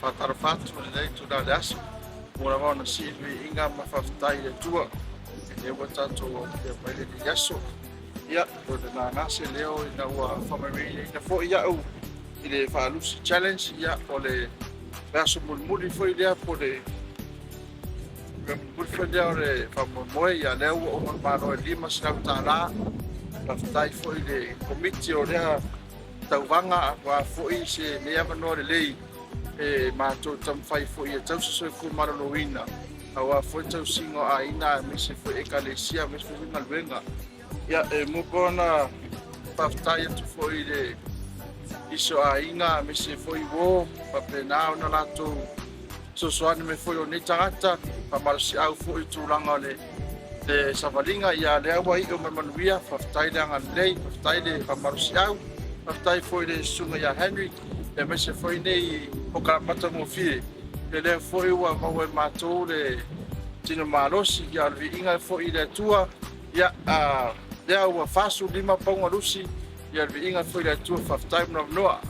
whatarafatu nei tuna le aso. Mora wana si inga mawhawhtai le tua. E watato ia maile ni yaso. Ia, o le nā ngase leo ina ua whamariri ina fo ia au. I le LUSI challenge ia o le aso mulmuli fo i lea po le mulmuli fo i lea o le whamomoe ia leo o maro e 5 sinau tāna. Whawhtai fo i le komiti o lea tauwanga wa fo i se lea manoa le lei e mātou tamwhai fo i a tausasoi ku maraloina. Awa fo i tausingo a ina me se fo e kalesia me se fo i ngaluenga. Ia e mukona whawhtai atu fo i le iso a inga me se fo i wō papenao na lato sosoane me fo i o nei tangata pa marasi au fo i tūranga le savalinga ia le awa i o mamanuia whawhtai le anga nei whawhtai le pa marasi au whawhtai fo i le sunga ia Henry e me se fo i nei pokaramata mo fie le fo i ua maua mātou le tino malosi ia le inga fo i le tua ia lea ua fasu 5 paunga LUSI ia le inga fo i le tua whawhtai mna mnoa.